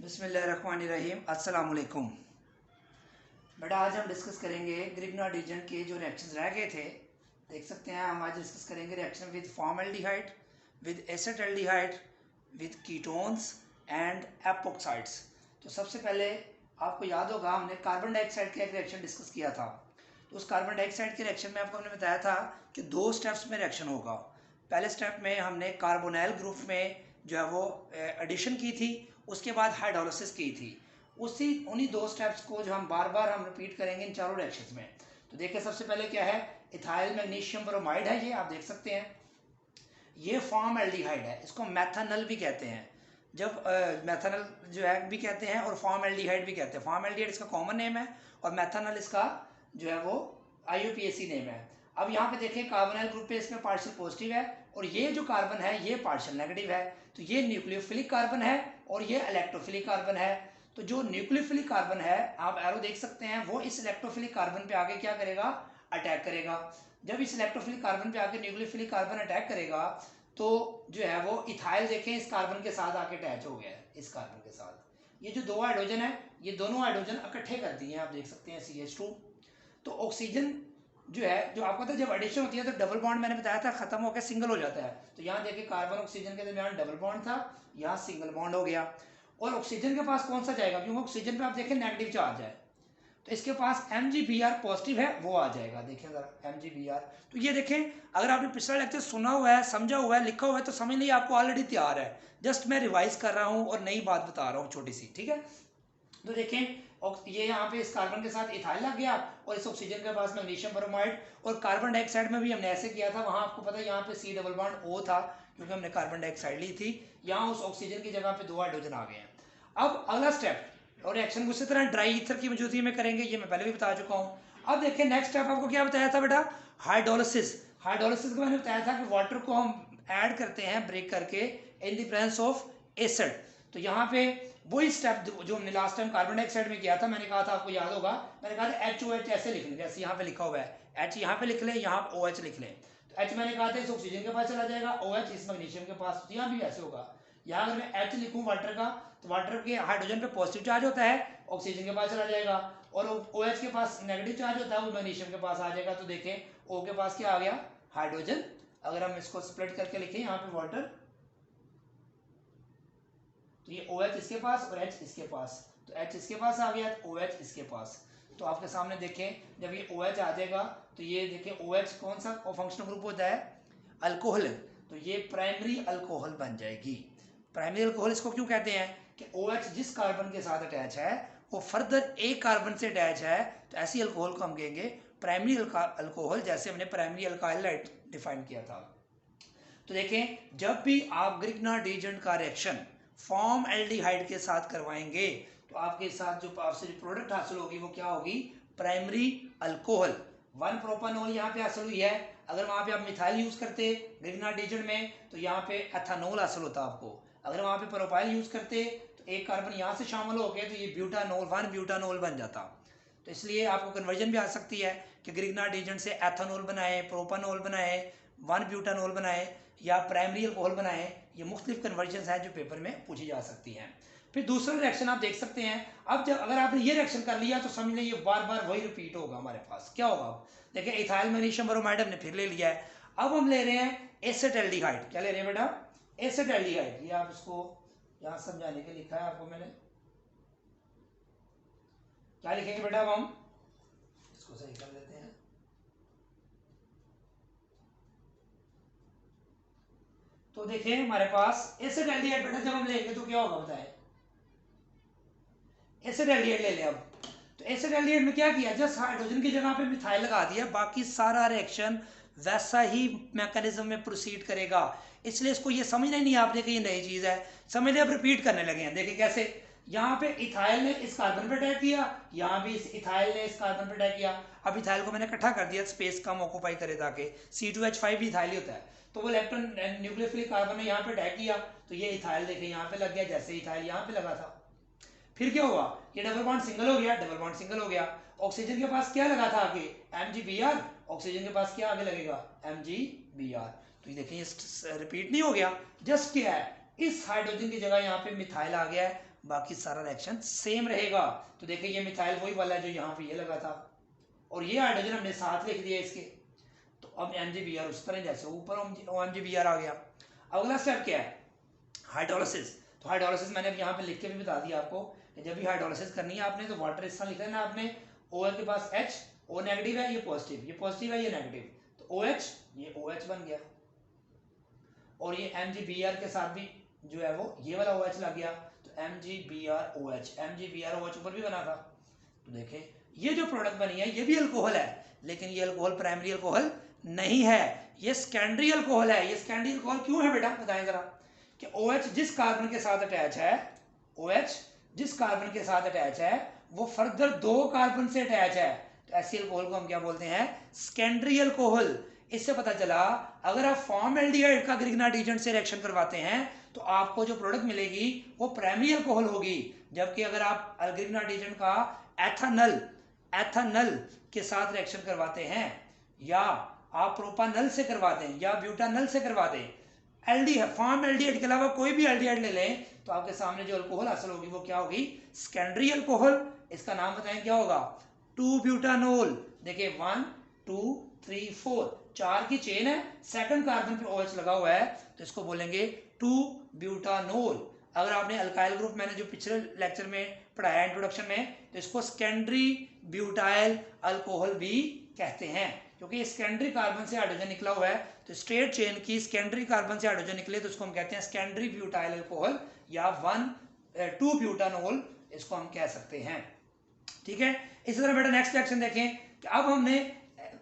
बिस्मिल्लाहिर्रहमानिर्रहीम, अस्सलाम वालेकुम। बेटा आज हम डिस्कस करेंगे ग्रिग्नार्ड रीजन के जो रिएक्शंस रह गए थे। देख सकते हैं हम आज डिस्कस करेंगे reaction with formaldehyde, with acetaldehyde, with ketones and epoxides. तो सबसे पहले आपको याद होगा हमने कार्बन डाइऑक्साइड का एक रिएक्शन डिस्कस किया था। तो उस कार्बन डाइऑक्साइड के रिएक्शन में आपको हमने बताया था कि 2 स्टेप्स में रिएक्शन होगा। पहले स्टेप में हमने कार्बोनाइल ग्रुप में जो है वो एडिशन की थी, उसके बाद हाइड्रोलिसिस की थी। उन्हीं 2 स्टेप्स को जो हम बार बार रिपीट करेंगे इन चारों रिएक्शंस में। तो देखिए सबसे पहले क्या है, इथाइल मैग्नीशियम ब्रोमाइड है, ये आप देख सकते हैं। ये फॉर्मल्डिहाइड है, इसको मेथनल भी कहते हैं। जब मेथनल जो है भी कहते हैं और फॉर्मल्डिहाइड भी कहते हैं। फॉर्मल्डिहाइड इसका कॉमन नेम है और मेथनल इसका जो है वो IUPAC नेम है। अब यहाँ पे देखें कार्बोनाइल ग्रुप पे इसमें पार्शियल पॉजिटिव है और ये जो कार्बन है ये पार्शियल नेगेटिव है। तो ये न्यूक्लियोफिलिक कार्बन है और ये इलेक्ट्रोफिलिक कार्बन है। तो जो न्यूक्लियोफिलिक कार्बन है, आप एरो देख सकते हैं, वो इस इलेक्ट्रोफिलिक कार्बन पे आगे क्या करेगा, अटैक करेगा। जब इस इलेक्ट्रोफिलिक कार्बन पे आके न्यूक्लियोफिलिक कार्बन अटैक करेगा तो जो है वो इथाइल देखें इस कार्बन के साथ आके अटैच हो गया है, इस कार्बन के साथ। ये जो 2 हाइड्रोजन है, ये दोनों हाइड्रोजन इकट्ठे कर दिए हैं, आप देख सकते हैं CH2। तो ऑक्सीजन जो है, जो आपको पता है जब एडिशन होती है तो डबल बॉन्ड मैंने बताया था खत्म होकर सिंगल हो जाता है। तो यहाँ देखिए कार्बन ऑक्सीजन के दरमियान डबल बॉन्ड था, यहाँ सिंगल बॉन्ड हो गया। और ऑक्सीजन के पास कौन सा जाएगा, क्योंकि ऑक्सीजन पे आप देखें नेगेटिव चार्ज है, तो इसके पास MgBr पॉजिटिव है, वो आ जाएगा। देखें जरा MgBr। तो ये देखें, अगर आपने पिछला लेक्चर सुना हुआ है, समझा हुआ है, लिखा हुआ है, तो समझ लीजिए आपको ऑलरेडी तैयार है। जस्ट मैं रिवाइज कर रहा हूँ और नई बात बता रहा हूँ छोटी सी, ठीक है। तो देखें ये यहाँ पे इस कार्बन के साथ इथाइल लग गया और इस ऑक्सीजन के पास मैग्नीशियम ब्रोमाइड। और कार्बन डाइऑक्साइड में भी हमने ऐसे किया था, वहां आपको पता है यहाँ पे C डबल बॉन्ड O था, क्योंकि हमने कार्बन डाइऑक्साइड ली थी। यहाँ उस ऑक्सीजन की जगह पे 2 हाइड्रोजन आ गए हैं। अब अगला स्टेप और रिएक्शन उसी तरह ड्राई ईथर की मौजूदगी में करेंगे, ये मैं पहले भी बता चुका हूँ। अब देखिए नेक्स्ट स्टेप आपको क्या बताया था बेटा, हाइड्रोलिसिस। हाइड्रोलिसिस को मैंने बताया था कि वाटर को हम ऐड करते हैं ब्रेक करके in the presence of acid. तो यहाँ पे वही स्टेप जो हमने लास्ट टाइम कार्बन डाइऑक्साइड में किया था, मैंने कहा था आपको याद होगा, मैंने कहा था HOH ऐसे लिख लें, जैसे यहाँ पे लिखा हुआ है, H यहाँ पे लिख लें, यहाँ OH लिख लें। तो H मैंने कहा था इस ऑक्सीजन के पास चला जाएगा, OH इस मैग्नीशियम के पास, तो यहाँ भी ऐसे होगा। यहाँ अगर मैं H लिखूँ वाटर का, तो वाटर के हाइड्रोजन पे पॉजिटिव चार्ज होता है, ऑक्सीजन के पास चला जाएगा, और OH के पास नेगेटिव चार्ज होता है, वो मैग्नीशियम के पास आ जाएगा। तो देखें O के पास क्या आ गया, हाइड्रोजन। अगर हम इसको स्प्लिट करके लिखें यहाँ पे वाटर, तो ये OH इसके पास और H इसके पास, तो H इसके पास आ गया, तो OH इसके पास। तो आपके सामने देखें जब ये OH आ जाएगा तो ये देखें OH कौन सा फंक्शनल ग्रुप होता है, अल्कोहल। तो ये प्राइमरी अल्कोहल बन जाएगी। प्राइमरी अल्कोहल इसको क्यों कहते हैं कि OH जिस कार्बन के साथ अटैच है वो फर्दर एक कार्बन से अटैच है, तो ऐसी अल्कोहल को हम कहेंगे प्राइमरी अल्कोहल, जैसे हमने प्राइमरी अल्काइल डिफाइन किया था। तो देखें जब भी आप ग्रिग्नार्ड रीजन का रिएक्शन फॉर्मल्डिहाइड के साथ करवाएंगे तो आपके साथ जो आपसे जो प्रोडक्ट हासिल होगी वो क्या होगी, प्राइमरी अल्कोहल। 1 प्रोपानॉल यहाँ पे हासिल हुई है। अगर वहाँ पे आप मिथाइल यूज करते ग्रिग्नार्ड रीजन में तो यहाँ पे एथानॉल हासिल होता आपको। अगर वहाँ पे प्रोपाइल यूज करते तो एक कार्बन यहाँ से शामिल हो गए तो ये ब्यूटानॉल 1 ब्यूटानॉल बन जाता। तो इसलिए आपको कन्वर्जन भी आ सकती है कि ग्रिग्नार्ड रीजन से एथानॉल बनाए, प्रोपानॉल बनाए, 1 ब्यूटानॉल बनाए या प्राइमरी अल्कोहल बनाए। ये मुख्तलिफ कन्वर्जन हैं जो पेपर में पूछी जा सकती हैं। फिर दूसरा रिएक्शन आप देख सकते हैं। अब जब अगर आपने ये रिएक्शन कर लिया तो समझ लें ये बार बार वही रिपीट होगा हमारे पास। क्या होगा, देखिए इथाइल मैग्नीशियम ब्रोमाइड हमने फिर ले लिया है। अब हम ले रहे हैं एसिटाल्डिहाइड। क्या ले रहे हैं बेटा, एसिटाल्डिहाइड। ये आप इसको यहाँ समझाने के लिखा है आपको मैंने, क्या लिखेंगे बेटा, अब हम इसको सही कर लेते हैं। तो देखिए हमारे पास एसिटाल्डिहाइड बेटा जब हम लेंगे तो क्या होगा बताएं, एसिटाल्डिहाइड ले लिया। अब तो एसिटाल्डिहाइड में क्या किया, जस्ट हाइड्रोजन की जगह पे मिथाइल लगा दिया, बाकी सारा रिएक्शन वैसा ही मैकेनिज्म में प्रोसीड करेगा। इसलिए इसको ये समझना ही नहीं आपने कि ये नई चीज है, समझ लिया, अब रिपीट करने लगे हैं। देखिए कैसे, यहाँ पे इथाइल ने इस कार्बन पे अटैक किया, यहाँ भी इस इथाइल ने इस कार्बन पे अटैक किया। अब इथाइल को मैंने इकट्ठा कर दिया स्पेस कम ऑक्यूपाई करे ताकि C2H5 भी इथाइल ही होता है। तो वो इलेक्ट्रॉन न्यूक्लियोफिलिक कार्बन ने यहाँ पे अटैक किया, तो ये इथाइल देखे यहाँ पे लग गया, जैसे इथाइल यहाँ पे लगा था। फिर क्या हुआ, ये डबल बॉन्ड सिंगल हो गया, डबल बॉन्ड सिंगल हो गया। ऑक्सीजन के पास क्या लगा था आगे, MgBr, ऑक्सीजन के पास क्या आगे लगेगा, MgBr। तो ये देखिए रिपीट नहीं हो गया, जस्ट क्या है, इस हाइड्रोजन की जगह यहाँ पे मिथाइल आ गया है, बाकी सारा रिएक्शन सेम रहेगा। तो देखिए ये मिथाइल वही वाला है जो यहाँ पे ये लगा था, और ये हाइड्रोजन हमने साथ लिख दिया इसके। तो अब MgBr उस तरह जैसे ऊपर OMgBr आ गया। अगला स्टेप क्या है? हाइड्रोलिसिस। तो हाइड्रोलिसिस मैंने अब यहाँ पे लिख के भी बता दिया आपको कि जब भी हाइड्रोलिसिस करनी है आपने, तो वाटर इस तरह लिख लेना आपने, OL के पास H, O नेगेटिव है, ये पॉजिटिव है, ये नेगेटिव, तो OH, ये OH बन गया, और ये MgBr के साथ भी जो है वो ये वाला OH लग गया, तो MgBrOH, MgBrOH ऊपर भी बना था। तो देखें ये जो प्रोडक्ट बनी है ये भी अल्कोहल है, लेकिन ये अल्कोहल प्राइमरी अल्कोहल नहीं है, ये सेकेंडरी अल्कोहल है। ये सेकेंडरी अल्कोहल क्यों है बेटा, बताएं जरा। कि OH जिस कार्बन के साथ अटैच है, OH जिस कार्बन के साथ अटैच है वो फर्दर 2 कार्बन से अटैच है, तो ऐसी अल्कोहल को हम क्या बोलते हैं? Secondary alcohol. इससे पता चला अगर आप फॉर्मल्डिहाइड का ग्रिग्नार्ड एजेंट से रिएक्शन करवाते हैं तो आपको जो प्रोडक्ट मिलेगी वो प्राइमरी अल्कोहल होगी, जबकि अगर आप ग्रिग्नार्ड एजेंट का एथानल के साथ रिएक्शन करवाते हैं, या आप प्रोपानल से करवाते हैं, या ब्यूटानल से करवाते हैं, फॉर्मल्डिहाइड के अलावा कोई भी एल्डिहाइड ले लें, तो आपके सामने जो अल्कोहल हासिल होगी वो क्या होगी? Secondary alcohol. इसका नाम बताएं क्या होगा? 2-ब्यूटानोल। देखिए 1 2 3 4 4 की चेन है, सेकंड कार्बन पे OH लगा हुआ है, तो इसको बोलेंगे 2-ब्यूटानोल। अगर आपने अल्काइल ग्रुप मैंने जो पिछले लेक्चर में पढ़ाया इंट्रोडक्शन में, तो इसको सेकेंडरी ब्यूटाइल अल्कोहल भी कहते हैं, क्योंकि सेकेंडरी कार्बन से हाइड्रोजन निकला हुआ है, तो स्ट्रेट चेन की सेकेंडरी कार्बन से हाइड्रोजन निकले तो उसको हम कहते हैं सेकेंडरी ब्यूटाइल अल्कोहल, या 2-ब्यूटानोल इसको हम कह सकते हैं। ठीक है, इसी तरह बेटा नेक्स्ट रिएक्शन देखें कि अब हमने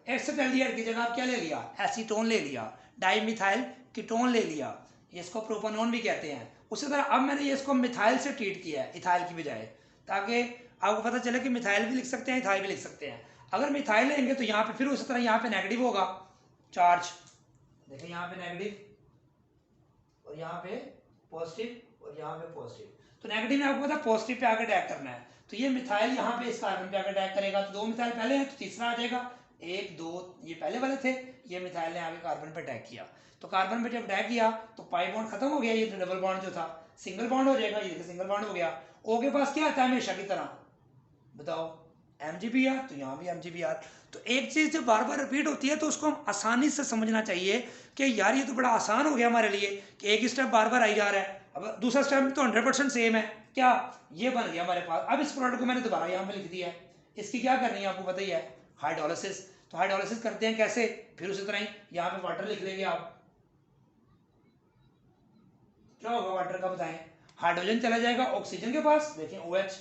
एसिटाल्डिहाइड की जगह आप क्या ले लिया? एसीटोन ले लिया, डाइमिथाइल कीटोन ले लिया, इसको प्रोपानोन भी कहते हैं। उसी तरह अब मैंने इसको मिथाइल से ट्रीट किया है इथाइल की बजाय, ताकि आपको पता चले कि मिथाइल भी लिख सकते हैं, इथाइल भी लिख सकते हैं। अगर मिथाइल लेंगे तो यहाँ पे फिर उसी तरह यहाँ पे नेगेटिव होगा चार्ज, देखिए यहाँ पे नेगेटिव और यहाँ पे पॉजिटिव और यहाँ पे पॉजिटिव, तो नेगेटिव में आपको पता पॉजिटिव पे आकर अटैक करना है, तो ये मिथाइल यहाँ पे इस कार्बन पे आकर अटैक करेगा, तो 2 मिथाइल पहले हैं तो तीसरा आ जाएगा, 1 2 ये पहले वाले थे, ये मिथाइल ने आगे कार्बन पे अटैक किया, तो कार्बन पे जब अटैक किया तो पाई बॉन्ड खत्म हो गया, ये डबल बॉन्ड जो था सिंगल बॉन्ड हो जाएगा, ये सिंगल बॉन्ड हो गया। O के पास क्या आता है हमेशा की तरह, बताओ? MgBr, तो यहाँ भी MgBr। तो एक चीज जब बार बार रिपीट होती है तो उसको हम आसानी से समझना चाहिए कि यार ये तो बड़ा आसान हो गया हमारे लिए कि एक स्टेप बार बार आई जा रहा है, अब दूसरा स्टेप तो 100% सेम है, क्या ये बन गया हमारे पास। अब इस प्रोडक्ट को मैंने दोबारा यहाँ पे लिख दिया है, इसकी क्या करनी है आपको पता ही है, हाइड्रोलिसिस। तो हाइड्रोलिसिस करते हैं कैसे, फिर उसी तरह ही यहाँ पे वाटर लिख लेंगे आप, क्या होगा वाटर का बताएं? हाइड्रोजन चला जाएगा ऑक्सीजन के पास, देखें OH,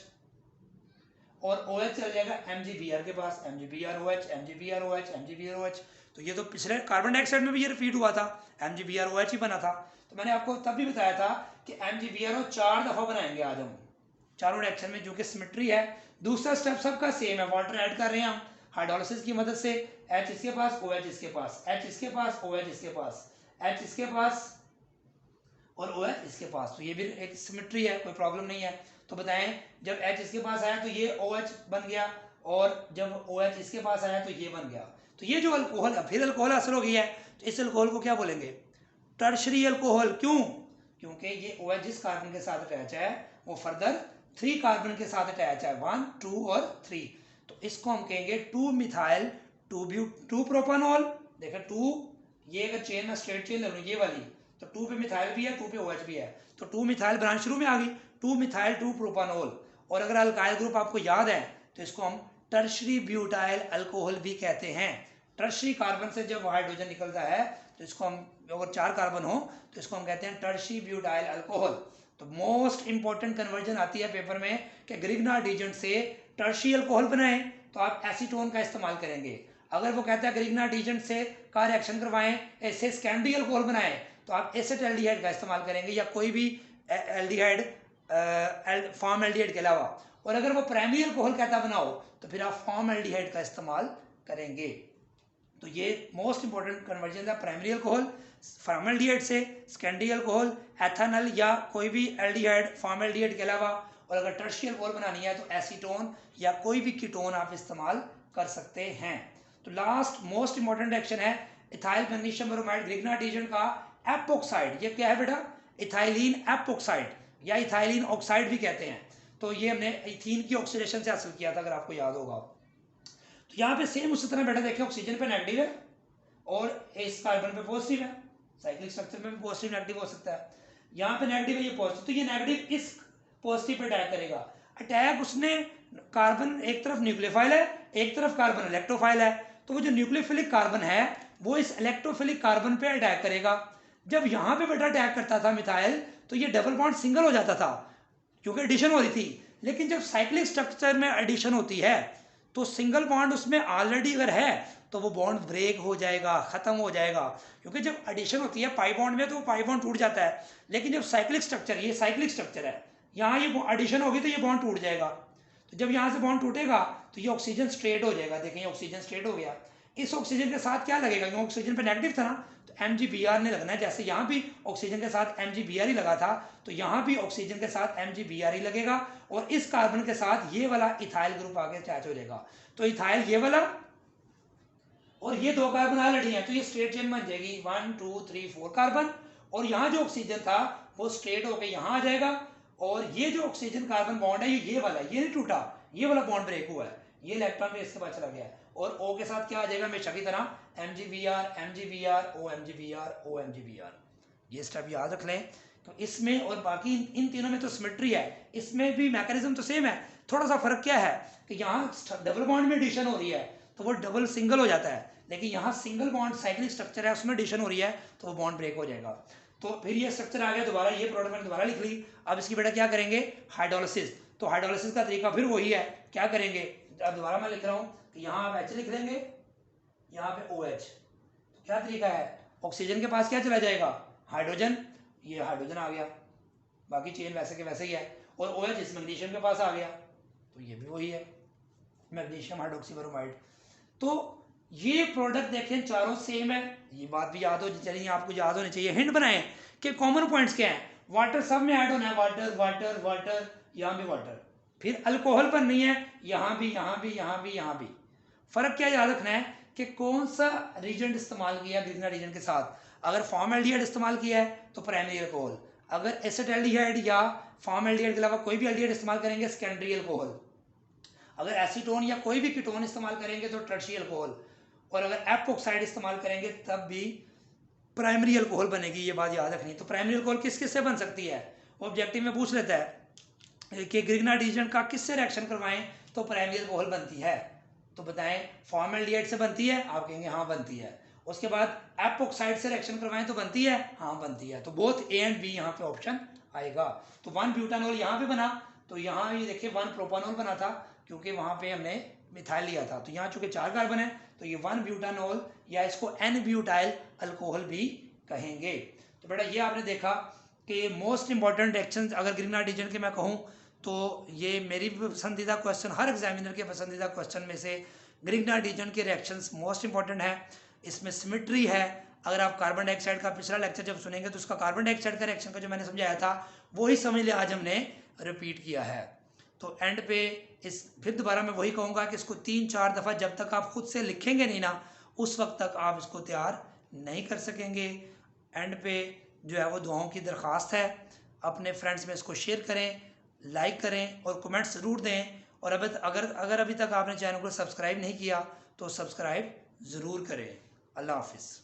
और OH चला जाएगा MgBr के पास, MgBrOH, MgBrOH, MgBrOH। तो ये तो पिछले कार्बन डाइऑक्साइड में भी ये रिपीट हुआ था, MgBrOH ही बना था। तो मैंने आपको तब भी बताया था कि MgBrO 4 दफा बनाएंगे आज हम चारों रिएक्शन में, जो कि सिमेट्री है। दूसरा स्टेप सबका सेम है, वाटर ऐड कर रहे हैं हम हाइड्रोलिसिस की मदद से, H इसके पास, OH इसके पास, H इसके पास, OH इसके पास, H इसके पास और OH इसके पास, तो ये भी एक सिमेट्री है, कोई प्रॉब्लम नहीं है। तो बताएं जब H इसके पास आया तो ये OH बन गया, और जब OH इसके पास आया तो ये बन गया। तो ये जो अल्कोहल फिर अल्कोहल हासिल हो गई है, तो इस अल्कोहल को क्या बोलेंगे? Tertiary alcohol. क्यों? क्योंकि ये OH जिस कार्बन के साथ अटैच है वो फर्दर 3 कार्बन के साथ अटैच है, 1 2 और 3, तो इसको हम कहेंगे 2-मिथाइल 2-प्रोपानोल। देखो 2, ये अगर चेन में स्ट्रेट चेन ले लूँ ये वाली, तो 2 पे मिथाइल भी है, 2 पे OH भी है, तो 2-मिथाइल ब्रांच शुरू में आ गई, 2-मिथाइल 2-प्रोपानोल। और अगर अल्काइल ग्रुप आपको याद है तो इसको हम टर्शरी ब्यूटाइल अल्कोहल भी कहते हैं। टर्शरी कार्बन से जब हाइड्रोजन निकलता है तो इसको हम, अगर 4 कार्बन हो तो इसको हम कहते हैं टर्शरी ब्यूटाइल अल्कोहल। तो मोस्ट इंपॉर्टेंट कन्वर्जन आती है पेपर में कि ग्रिग्नार्ड एजेंट से टर्शरी अल्कोहल बनाएं तो आप एसीटोन का इस्तेमाल करेंगे। अगर वो कहता है ग्रिग्नार्ड एजेंट से का रिएक्शन करवाएं, ऐसे सेकेंडरी अल्कोहल बनाएं, तो आप एसिटाल्डिहाइड का इस्तेमाल करेंगे, या कोई भी एल्डिहाइड फॉर्मल्डिहाइड के अलावा। और अगर वो प्राइमरी अल्कोहल कहता बनाओ तो फिर आप फॉर्मल्डिहाइड का इस्तेमाल करेंगे। तो ये मोस्ट इंपॉर्टेंट कन्वर्जन है, प्राइमरी अल्कोहल फॉर्मल्डिहाइड से सेकेंडरी अल्कोहल एथेनॉल या कोई भी एल्डिहाइड फॉर्मल्डिहाइड के अलावा। और अगर टर्शियल अल्कोहल बनानी है तो एसीटोन या कोई भी कीटोन आप इस्तेमाल कर सकते हैं। तो लास्ट मोस्ट इंपॉर्टेंट रिएक्शन है ethyl magnesium bromide Grignard agent का एपोक्साइड। ये क्या है बेटा? Ethylene epoxide. या इथाइलिन ऑक्साइड भी कहते हैं। तो ये हमने इथीन की ऑक्सीडेशन से हासिल किया था, अगर आपको याद होगा। तो यहाँ पे सेम उसी तरह बेटा देखिए, ऑक्सीजन पे नेगेटिव है और इस कार्बन पे पॉजिटिव है। साइक्लिक स्ट्रक्चर में भी पॉजिटिव नेगेटिव हो सकता है। यहाँ पे नेगेटिव है, ये पॉजिटिव, तो ये नेगेटिव इस पॉजिटिव पे अटैक करेगा। अटैक उसने, कार्बन एक तरफ न्यूक्लियोफाइल है, एक तरफ कार्बन इलेक्ट्रोफाइल है, तो वो जो न्यूक्लियोफिलिक कार्बन है वो इस इलेक्ट्रोफिलिक कार्बन पे अटैक करेगा। जब यहाँ पे बेटा अटैक करता था मिथाइल, तो ये डबल बॉन्ड सिंगल हो जाता था क्योंकि एडिशन हो रही थी। लेकिन जब साइक्लिक स्ट्रक्चर में एडिशन होती है तो सिंगल बॉन्ड उसमें ऑलरेडी अगर है तो वो बॉन्ड ब्रेक हो जाएगा, खत्म हो जाएगा। क्योंकि जब एडिशन होती है पाई बॉन्ड में तो पाई बॉन्ड टूट जाता है, लेकिन जब साइक्लिक स्ट्रक्चर, ये साइक्लिक स्ट्रक्चर है, यहाँ ये एडिशन होगी तो ये बॉन्ड टूट जाएगा। तो जब यहाँ से बॉन्ड टूटेगा तो ये ऑक्सीजन स्ट्रेट हो जाएगा। देखें ये ऑक्सीजन स्ट्रेट हो गया। इस ऑक्सीजन के साथ क्या लगेगा, क्योंकि ऑक्सीजन पे नेगेटिव था ना, तो MgBr ने लगना है। जैसे यहाँ भी ऑक्सीजन के साथ MgBr ही लगा था, तो यहाँ भी ऑक्सीजन के साथ MgBr ही लगेगा और इस कार्बन के साथ ये वाला इथाइल ग्रुप आगे अटैच हो जाएगा। तो इथाइल ये वाला और ये दो कार्बन ऑलरेडी हैं, तो ये स्ट्रेट चेन बन जाएगी 1 2 3 4 कार्बन। और यहाँ जो ऑक्सीजन था वो स्ट्रेट होकर यहाँ आ जाएगा और ये जो ऑक्सीजन कार्बन बॉन्ड है ये वाला, ये नहीं टूटा, ये वाला बॉन्ड ब्रेक हुआ है, ये इलेक्ट्रॉन भी इसके पास चला गया है। और O के साथ क्या आ जाएगा हमेशा की तरह MgBr MgBr O MgBr O MgBr। ये स्टेप याद रख लें। तो इसमें और बाकी इन तीनों में तो सिमेट्री है, इसमें भी मैकेनिज्म तो सेम है। थोड़ा सा फर्क क्या है कि यहाँ डबल बॉन्ड में एडिशन हो रही है तो वो डबल सिंगल हो जाता है, लेकिन यहाँ सिंगल बॉन्ड साइक्लिक स्ट्रक्चर है उसमें एडिशन हो रही है तो वो बॉन्ड ब्रेक हो जाएगा। तो फिर ये स्ट्रक्चर आ गया दोबारा, ये प्रोडक्ट मैंने दोबारा लिख ली। अब इसकी बेटा क्या करेंगे, हाइड्रोलिसिस। तो हाइड्रोलिसिस का तरीका फिर वही है, क्या करेंगे, अब दोबारा मैं लिख रहा हूँ कि यहाँ आप H लिख देंगे, यहाँ पे OH। तो क्या तरीका है, ऑक्सीजन के पास क्या चला जाएगा, हाइड्रोजन, ये हाइड्रोजन आ गया, बाकी चेन वैसे के वैसे ही है। और OH इस मैग्नीशियम के पास आ गया, तो ये भी वही है, मैग्नीशियम हाइड्रोक्सीब्रोमाइड। तो ये प्रोडक्ट देखें चारों सेम है, ये बात भी याद हो चाहिए, आपको याद होनी चाहिए। हिंट बनाएं कि कॉमन पॉइंट्स क्या हैं। वाटर सब में ऐड होना है, वाटर वाटर वाटर, यहाँ भी वाटर। फिर अल्कोहल पर नहीं है, यहाँ भी यहाँ भी यहाँ भी यहाँ भी। फर्क क्या याद रखना है कि कौन सा रीजेंट इस्तेमाल किया ग्रिग्ना रीजेंट के साथ। अगर फॉर्मल्डिहाइड इस्तेमाल किया है तो प्राइमरी अल्कोहल, अगर एसिटाल्डिहाइड या फॉर्मल्डिहाइड के अलावा कोई भी एल्डिहाइड इस्तेमाल करेंगे सेकेंडरी अल्कोहल, अगर एसीटोन या कोई भी कीटोन इस्तेमाल करेंगे तो टर्शियरी अल्कोहल, और अगर एपोक्साइड इस्तेमाल करेंगे तब भी प्राइमरी अल्कोहल बनेगी। ये बात याद रखनी। तो प्राइमरी अल्कोहल किस किस से बन सकती है, ऑब्जेक्टिव में पूछ लेता है कि ग्रिग्ना रीजेंट का किससे रिएक्शन करवाएं तो प्राइमरी अल्कोहल बनती है, तो बताएं फॉर्मल्डिहाइड से बनती है, आप कहेंगे हाँ बनती है। उसके बाद एपोक्साइड से रिएक्शन करवाएं तो बनती है, हाँ बनती है। तो बोथ A एंड B यहाँ पे ऑप्शन आएगा। तो 1 ब्यूटानॉल यहाँ पे बना, तो यहाँ ये देखिए 1 प्रोपानॉल बना था क्योंकि वहाँ पे हमने मिथाइल लिया था। तो यहाँ चूंकि 4 कार्बन है तो ये 1 ब्यूटानॉल या इसको N-ब्यूटाइल अल्कोहल भी कहेंगे। तो बेटा ये आपने देखा कि मोस्ट इंपॉर्टेंट रिएक्शंस अगर ग्रिग्ना रीजेंट के मैं कहूँ तो ये मेरी पसंदीदा क्वेश्चन, हर एग्जामिनर के पसंदीदा क्वेश्चन में से ग्रिग्ना रीजेंट के रिएक्शंस मोस्ट इंपॉर्टेंट है। इसमें सिमेट्री है। अगर आप कार्बन डाइऑक्साइड का पिछला लेक्चर जब सुनेंगे तो उसका कार्बन डाइऑक्साइड का रिएक्शन का जो मैंने समझाया था वही समझ लिया, आज हमने रिपीट किया है। तो एंड पे इस फिर दोबारा मैं वही कहूँगा कि इसको 3-4 दफ़ा जब तक आप खुद से लिखेंगे नहीं ना उस वक्त तक आप इसको तैयार नहीं कर सकेंगे। एंड पे जो है वो दुआओं की दरख्वास्त है, अपने फ्रेंड्स में इसको शेयर करें, लाइक करें और कमेंट ज़रूर दें। और अगर अभी तक आपने चैनल को सब्सक्राइब नहीं किया तो सब्सक्राइब ज़रूर करें। अल्लाह हाफिज़।